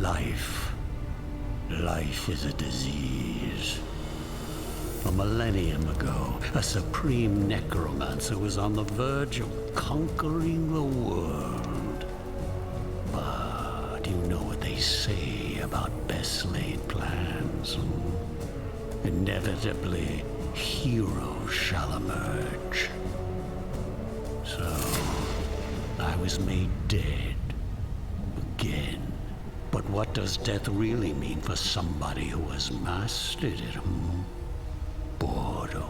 Life. Life is a disease. A millennium ago, a supreme necromancer was on the verge of conquering the world. But you know what they say about best laid plans. Inevitably, heroes shall emerge. So, I was made dead. Again. But what does death really mean for somebody who has mastered it, Boredom.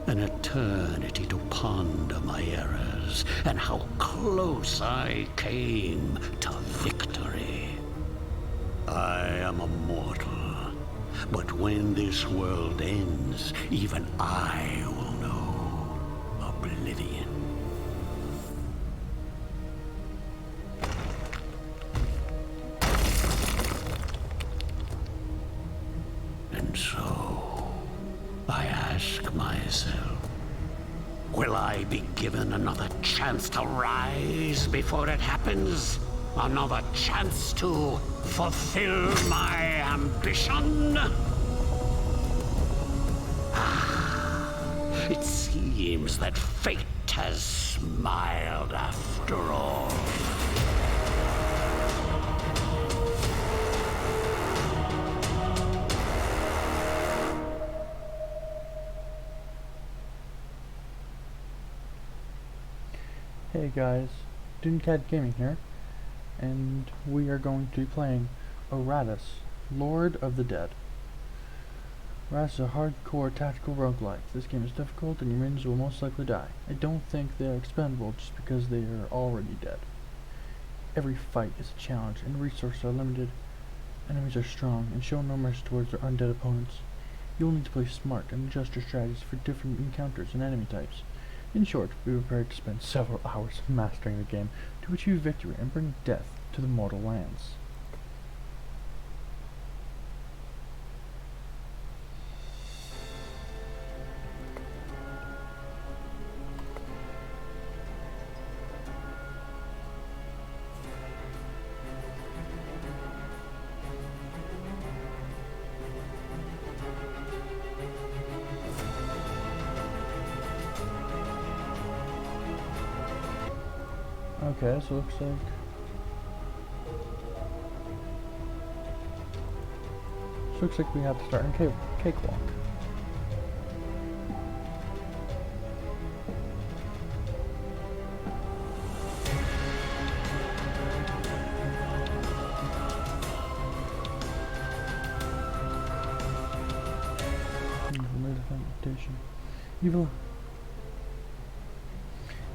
An eternity to ponder my errors and how close I came to victory. I am a mortal, but when this world ends, even I will know oblivion. And so, I ask myself, will I be given another chance to rise before it happens? Another chance to fulfill my ambition? It seems that fate has smiled after all. Hey guys, Cat Gaming here, and we are going to be playing IRATUS, Lord of the Dead. IRATUS is a hardcore tactical roguelike. This game is difficult and your minions will most likely die. I don't think they are expendable just because they are already dead. Every fight is a challenge and resources are limited. Enemies are strong and show no mercy towards their undead opponents. You will need to play smart and adjust your strategies for different encounters and enemy types. In short, be prepared to spend several hours mastering the game to achieve victory and bring death to the mortal lands. Okay, so looks like we have to start in cakewalk.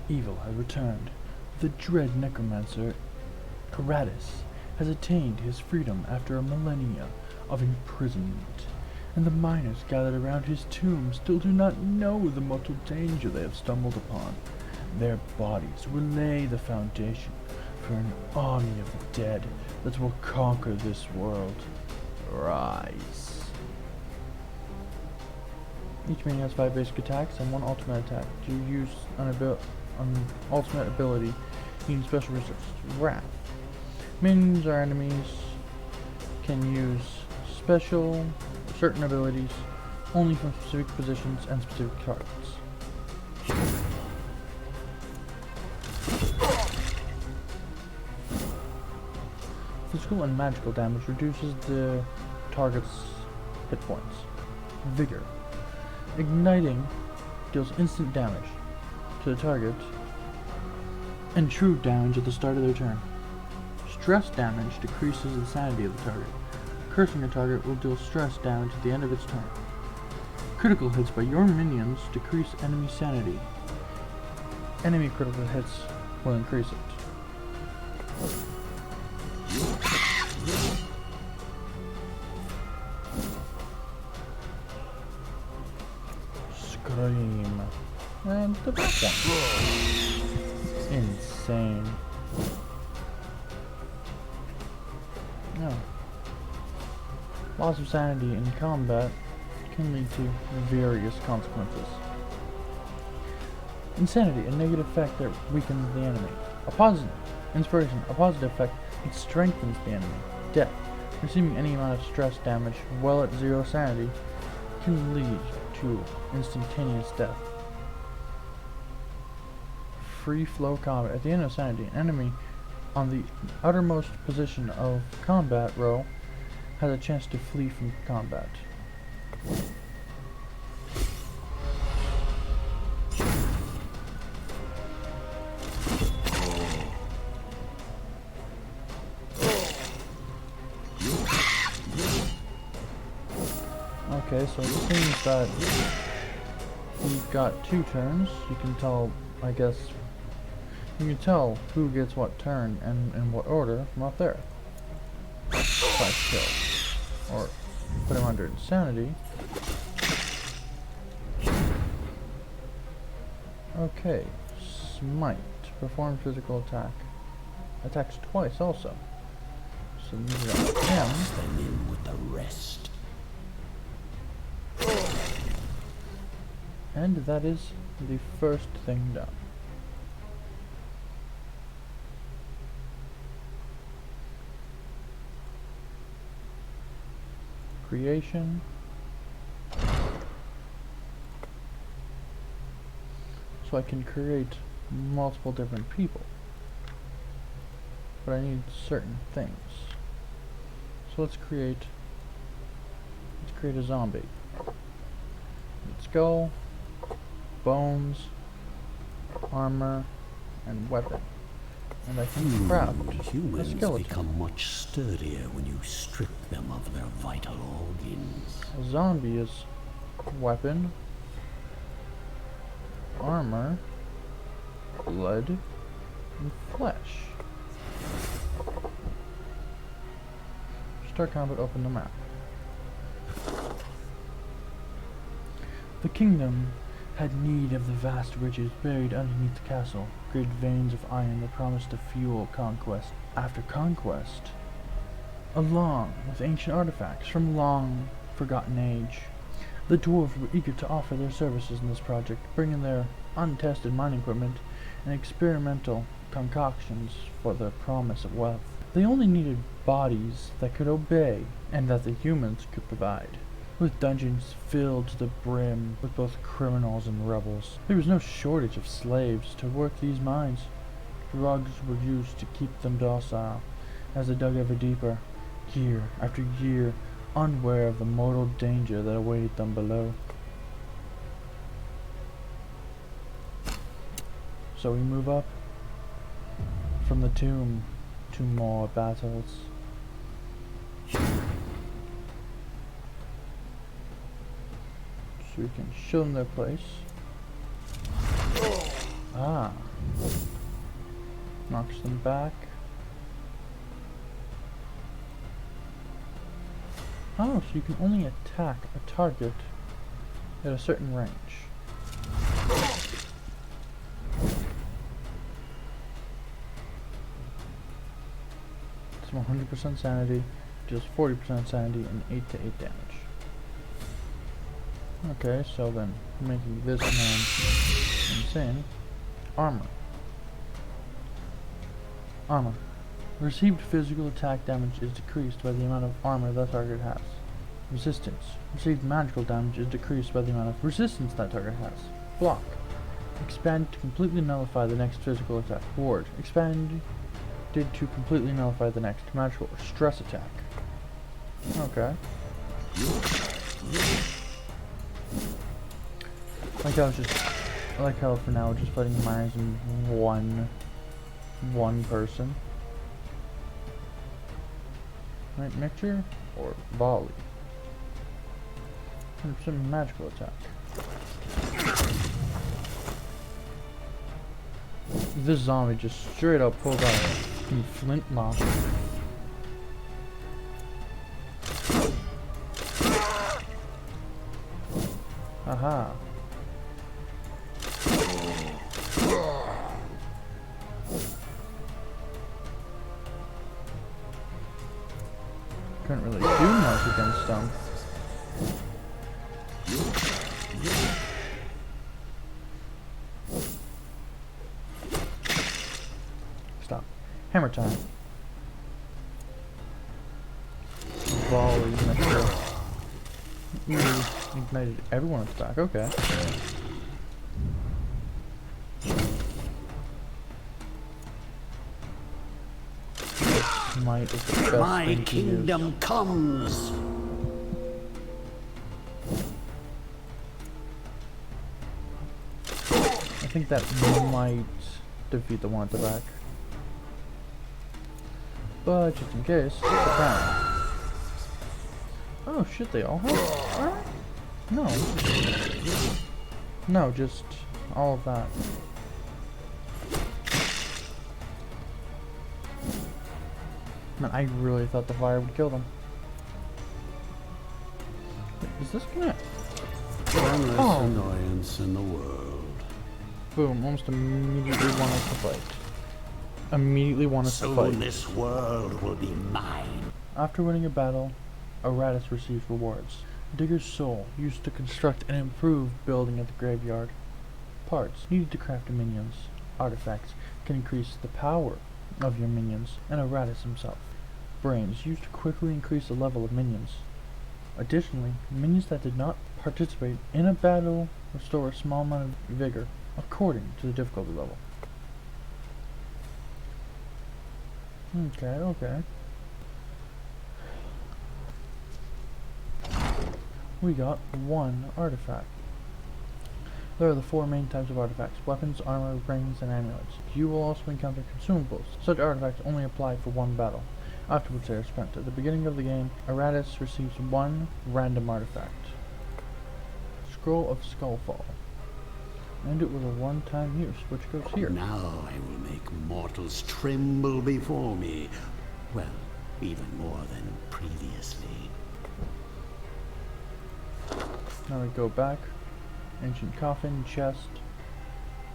Evil has returned. The dread necromancer IRATUS has attained his freedom after a millennia of imprisonment, and the miners gathered around his tomb still do not know the mortal danger they have stumbled upon. Their bodies will lay the foundation for an army of the dead that will conquer this world. Rise. Each minion has 5 basic attacks and 1 ultimate attack. To use an ultimate ability, you need special resources. Wrath. Minions or enemies can use certain abilities only from specific positions and specific targets. Physical and magical damage reduces the target's hit points. Vigor. Igniting deals instant damage to the target and true damage at the start of their turn. Stress damage decreases the sanity of the target. Cursing a target will deal stress damage at the end of its turn. Critical hits by your minions decrease enemy sanity. Enemy critical hits will increase it. Scream. And the back one. Insane. No. Loss of sanity in combat can lead to various consequences. Insanity, a negative effect that weakens the enemy. A positive inspiration, a positive effect It strengthens the enemy. Death. Receiving any amount of stress damage while at 0 sanity can lead to instantaneous death. Free flow combat. At the end of sanity, an enemy on the uttermost position of combat row has a chance to flee from combat. Okay, so it seems that we've got 2 turns. You can tell, I guess, you can tell who gets what turn and in what order from up there. 5 kills. Or put him under insanity. Okay, smite. Perform physical attack. Attacks twice also. So these are him. Them in with the rest. And that is the first thing done. Creation. So I can create multiple different people. But I need certain things. So let's create a zombie. Skull, bones, armor, and weapon. And I can craft a Humans skeleton. become much sturdier when you strip them of their vital organs. A zombie is weapon, armor, blood, and flesh. Start combat, open the map. The kingdom had need of the vast riches buried underneath the castle, great veins of iron that promised to fuel conquest after conquest, along with ancient artifacts from long forgotten age. The dwarves were eager to offer their services in this project, bringing their untested mining equipment and experimental concoctions for the promise of wealth. They only needed bodies that could obey and that the humans could provide. With dungeons filled to the brim with both criminals and rebels, there was no shortage of slaves to work these mines. Drugs were used to keep them docile as they dug ever deeper, year after year, unaware of the mortal danger that awaited them below. So we move up from the tomb to more battles. So we can show them their place. Ah. Knocks them back. Oh, so you can only attack a target at a certain range. It's 100% sanity, just 40% sanity, and 8 to 8 damage. Okay, so then making this man insane. Armor. Armor. Received physical attack damage is decreased by the amount of armor that target has. Resistance. Received magical damage is decreased by the amount of resistance that target has. Block. Expand to completely nullify the next physical attack. Ward. Expanded to completely nullify the next magical or stress attack. Okay. I like how for now we're just fighting miners in one person. Right, mixture or volley. 100% magical attack. This zombie just straight up pulled out a fucking flintlock. Aha. Couldn't really do much against them. Stop. Hammer time. volleys next to it. Ooh, ignited everyone at the back, okay. Might is the best My thing to use. kingdom comes. I think that might defeat the one at the back. But just in case, it's the crown. Oh shit, they all have? No. No, just all of that. Man, I really thought the fire would kill them. Wait, is this gonna... One less Oh. annoyance in the world. Boom, almost immediately want us to fight. Immediately want us to Soon fight. this world will be mine. After winning a battle, IRATUS receives rewards. Digger's soul, used to construct and improve building at the graveyard. Parts, needed to craft minions. Artifacts, can increase the power of your minions, and IRATUS himself. Brains, used to quickly increase the level of minions. Additionally, minions that did not participate in a battle restore a small amount of vigor, according to the difficulty level. Okay. We got one artifact. There are the four main types of artifacts: weapons, armor, rings, and amulets. You will also encounter consumables. Such artifacts only apply for one battle. Afterwards they are spent. At the beginning of the game, IRATUS receives one random artifact. Scroll of Skullfall. And it was a one-time use, which goes here. Now I will make mortals tremble before me. Well, even more than previously. Now we go back. Ancient coffin, chest,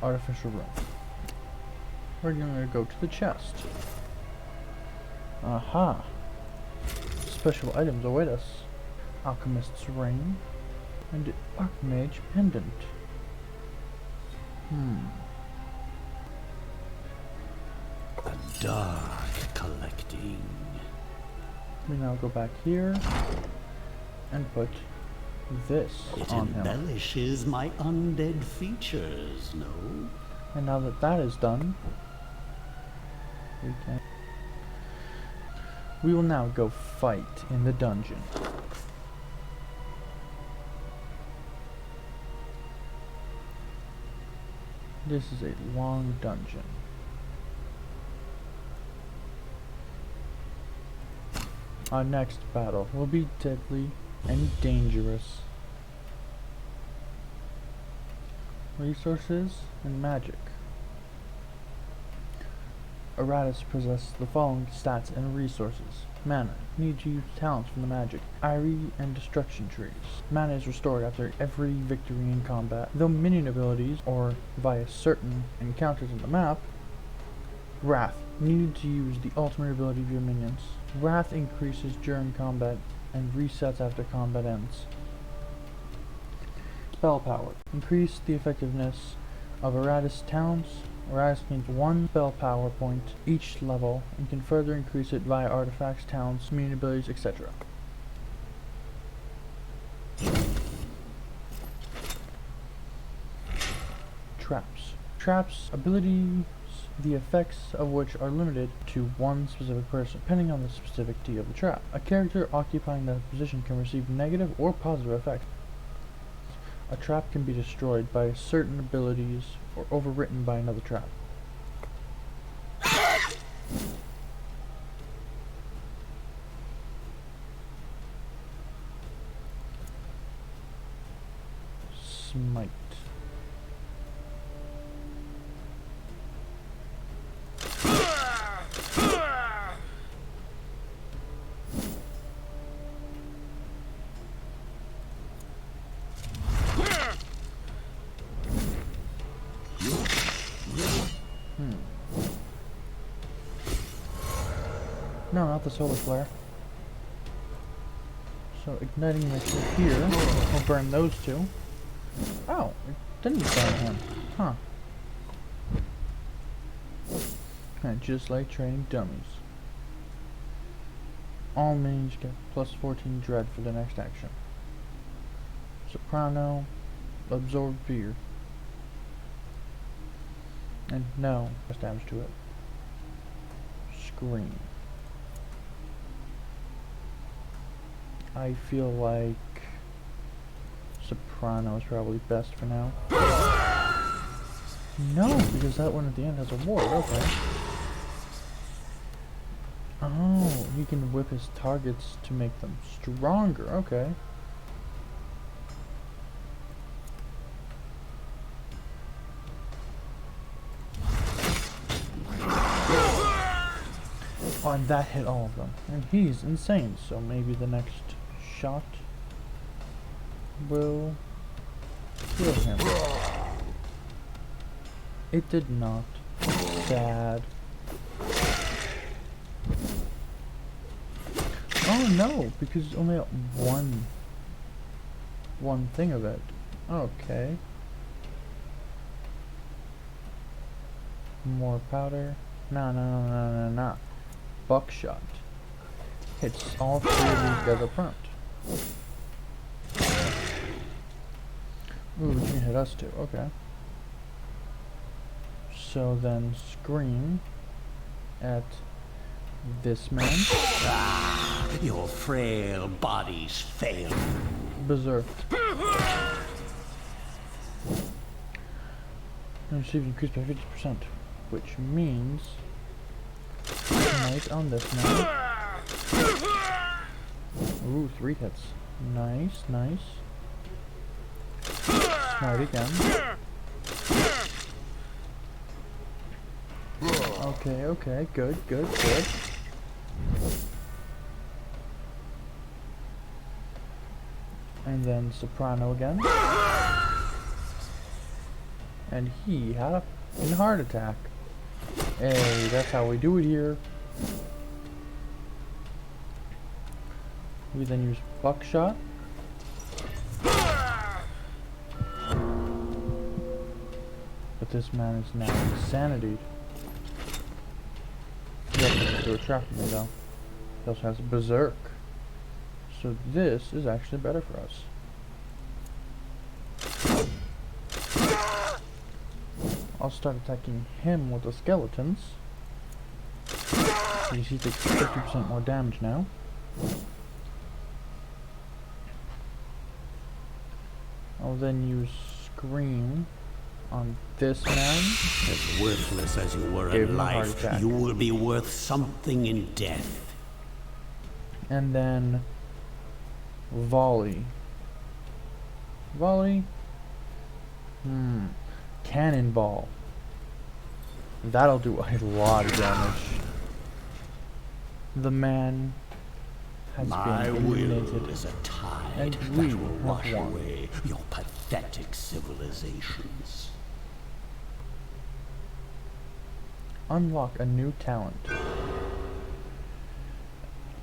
artificial room. We're gonna go to the chest. Aha! Special items await us. Alchemist's ring and Archmage pendant. A dark collecting. We now go back here and put this It on him. embellishes my undead features, no? And now that that is done, we will now go fight in the dungeon. This is a long dungeon. Our next battle will be deadly and dangerous. Resources and magic. IRATUS possesses the following stats and resources. Mana. Need to use talents from the magic. Irie and destruction trees. Mana is restored after every victory in combat, though minion abilities, or via certain encounters in the map. Wrath. Needed to use the ultimate ability of your minions. Wrath increases during combat and resets after combat ends. Spell power. Increase the effectiveness of IRATUS towns. IRATUS gains one spell power point each level and can further increase it via artifacts, towns, immune abilities, etc. Traps. Traps, abilities, the effects of which are limited to one specific person, depending on the specificity of the trap. A character occupying that position can receive negative or positive effects. A trap can be destroyed by certain abilities or overwritten by another trap. Smite. No, not the solar flare. So igniting my ship here will burn those two. Oh, it didn't burn him. Huh. And just like training dummies. All minions get plus 14 dread for the next action. Soprano, absorb fear. And no, less damage to it. Scream. I feel like Soprano is probably best for now. No, because that one at the end has a ward, okay. Oh, he can whip his targets to make them stronger, okay. Oh, and that hit all of them. And he's insane, so maybe the next shot will kill him. It did not. Sad. Oh no, because only one thing of it. Okay. More powder. No. Buckshot. Hits all three of these guys up front. Ooh, you can hit us too. Okay. So then scream at this man. Your frail bodies fail. Berserk. And receive increased by 50%, which means smite on this man. Ooh, 3 hits. Nice. Smite again. Okay, good. And then Soprano again. And he had a fucking heart attack. Hey, that's how we do it here. We then use Buckshot. But this man is now insanity. He doesn't do a trap for me though. He also has Berserk. So this is actually better for us. I'll start attacking him with the skeletons. You see, he takes 50% more damage now. I'll then use Scream on this man. As worthless as you were in life, you will be worth something in death. And then Volley. Cannonball. That'll do a lot of damage. The man has been eliminated. Will is a tide and that will wash away your pathetic civilizations. Unlock a new talent.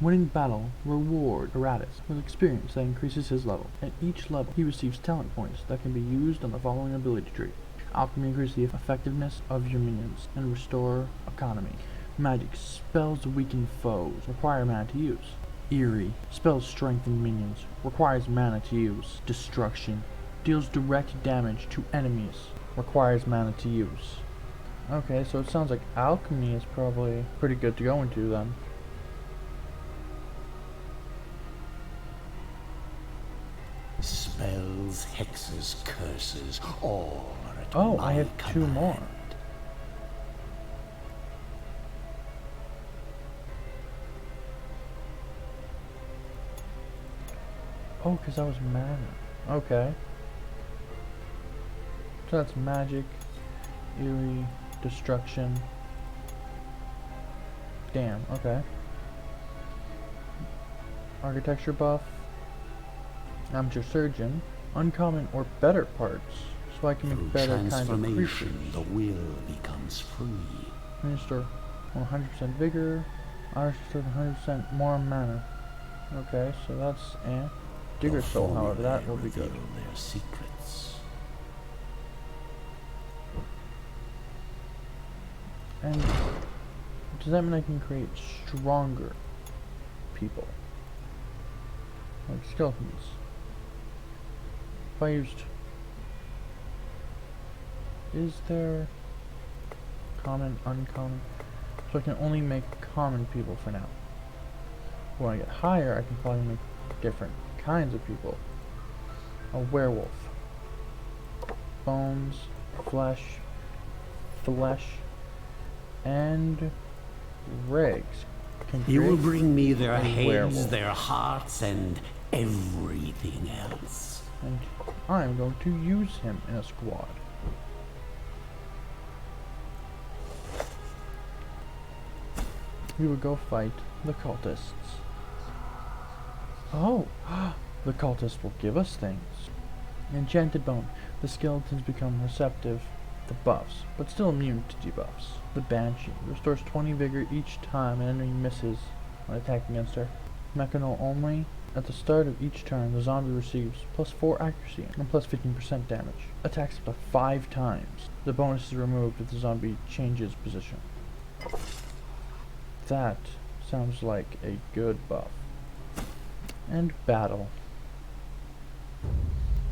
Winning battle, reward IRATUS with experience that increases his level. At each level, he receives talent points that can be used on the following ability tree. Alchemy increases the effectiveness of your minions and restore economy. Magic, spells weaken foes, require mana to use. Eerie, spells strengthen minions, requires mana to use. Destruction, deals direct damage to enemies, requires mana to use. Okay, so it sounds like alchemy is probably pretty good to go into then. Spells, hexes, curses, all are at my I have command. 2 more. Oh, because that was mana. Okay. So that's magic, eerie, destruction. Damn, okay. Architecture buff. Amateur surgeon. Uncommon or better parts. So I can make better kinds of creatures. The will becomes free. Restore 100% vigor. I restored 100% more mana. Okay, so that's Digger Soul, however, that will be good. Their secrets. And does that mean I can create stronger people. Like skeletons. If I used... Is there common, uncommon? So I can only make common people for now. When I get higher, I can probably make different kinds of people. A werewolf. Bones, flesh, and legs. You will bring me their heads, werewolf. their hearts, and everything else. And I'm going to use him in a squad. We will go fight the cultists. Oh, the cultists will give us things. Enchanted bone. The skeletons become receptive to buffs, but still immune to debuffs. The Banshee restores 20 vigor each time an enemy misses an attack against her. Mechanol only. At the start of each turn, the zombie receives plus 4 accuracy and plus 15% damage. Attacks up to 5 times. The bonus is removed if the zombie changes position. That sounds like a good buff. And battle.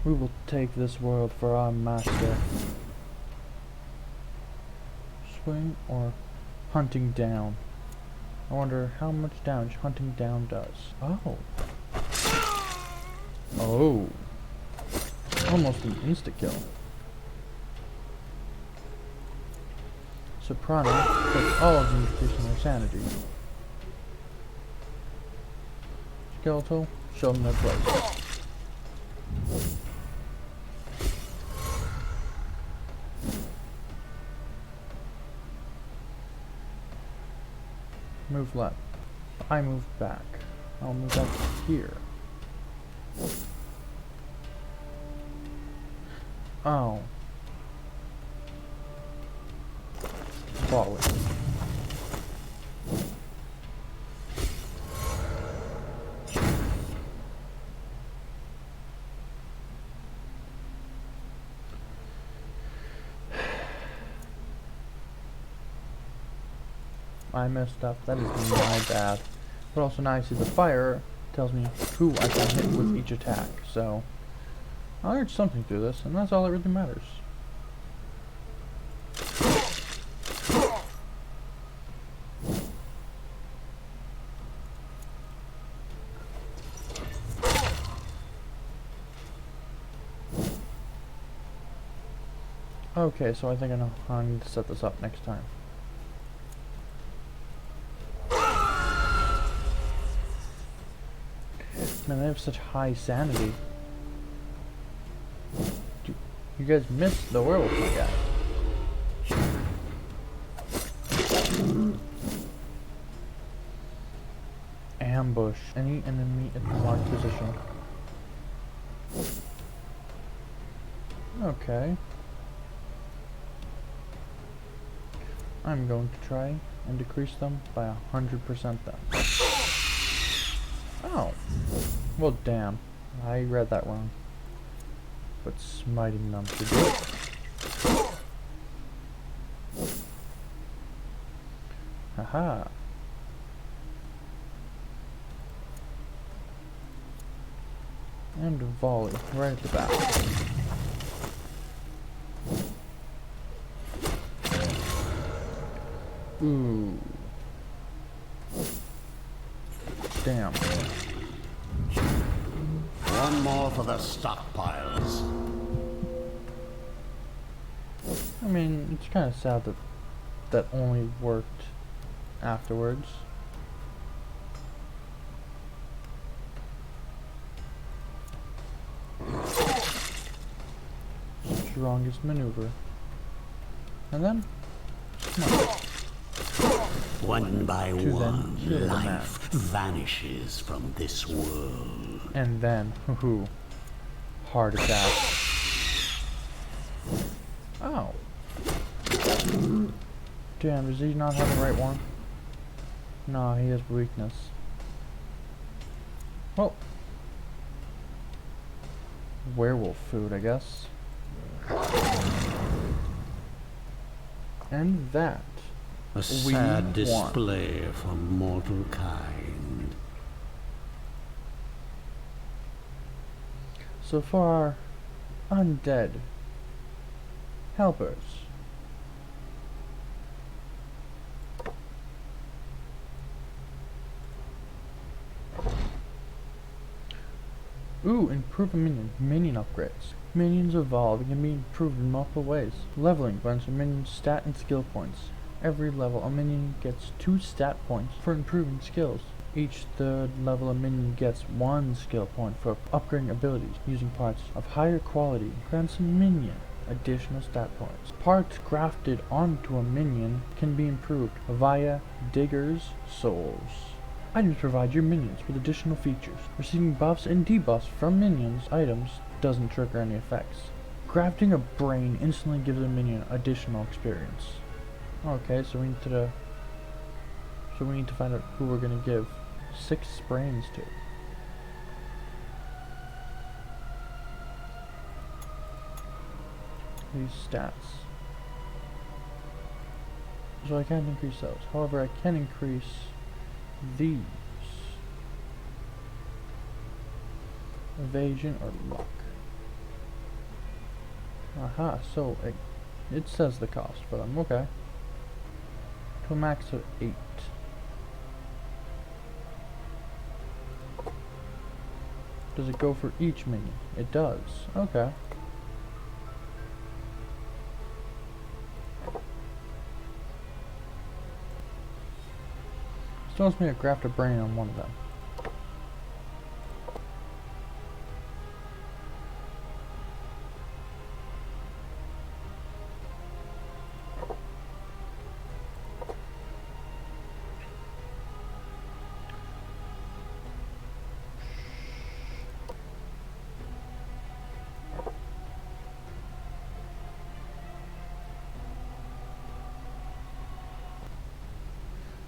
We will take this world for our master. Swing or hunting down. I wonder how much damage hunting down does. Oh. Oh. Almost an insta-kill. Soprano puts all of them increasing their sanity. Skeletal, show them their place. Move left. I move back. I'll move back here. Oh. Follow it. I messed up. That is my bad. But also now I see the fire tells me who I can hit with each attack. So I learned something through this, and that's all that really matters. Okay, so I think I know how I need to set this up next time. Man, they have such high sanity. You guys missed the werewolf, my guy. Ambush. Any enemy at the marked position. Okay. I'm going to try and decrease them by 100% then. Oh. Well, damn. I read that wrong. But smiting them should do it. Haha. And a volley right at the back. Ooh. Damn. One more for the stockpiles. I mean, it's kind of sad that that only worked afterwards. Strongest maneuver. And then, one by To one, then kill the man. life vanishes from this world. and then, heart attack. Oh. Damn, does he not have the right one? No, he has weakness. Well. Werewolf food, I guess. And that. A sad display for mortal kind. So for our undead helpers, improve a minion upgrades. Minions evolve and can be improved in multiple ways. Leveling grants a minion stat and skill points. Every level, a minion gets 2 stat points for improving skills. Each third level, a minion gets 1 skill point for upgrading abilities. Using parts of higher quality grants a minion additional stat points. Parts grafted onto a minion can be improved via Digger's Souls. Items provide your minions with additional features. Receiving buffs and debuffs from minions items doesn't trigger any effects. Grafting a brain instantly gives a minion additional experience. Okay, so we need to find out who we're gonna give 6 brains to. These stats. So I can't increase those. However, I can increase these. Evasion or luck. Aha, so it says the cost for them. Okay. To a max of 8. Does it go for each minion? It does. Okay. Still wants me to graft a brain on one of them.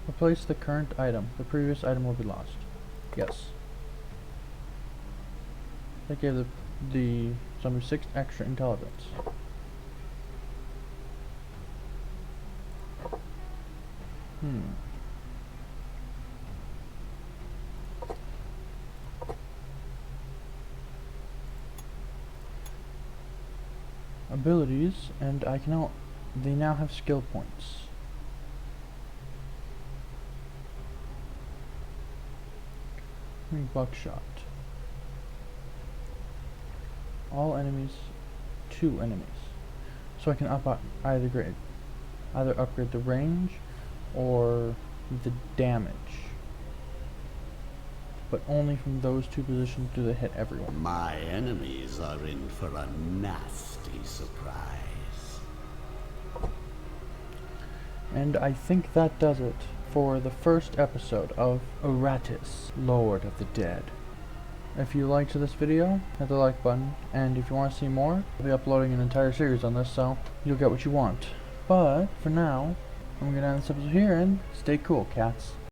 Replace the current item. The previous item will be lost. Yes. That gave the zombie 6 extra intelligence. Abilities, and they now have skill points. Buckshot. All enemies, 2 enemies. So I can either upgrade the range or the damage. But only from those 2 positions do they hit everyone. My enemies are in for a nasty surprise. And I think that does it for the first episode of IRATUS, Lord of the Dead. If you liked this video, hit the like button, and if you want to see more, I'll be uploading an entire series on this, so you'll get what you want. But, for now, I'm going to end this episode here, and stay cool, cats.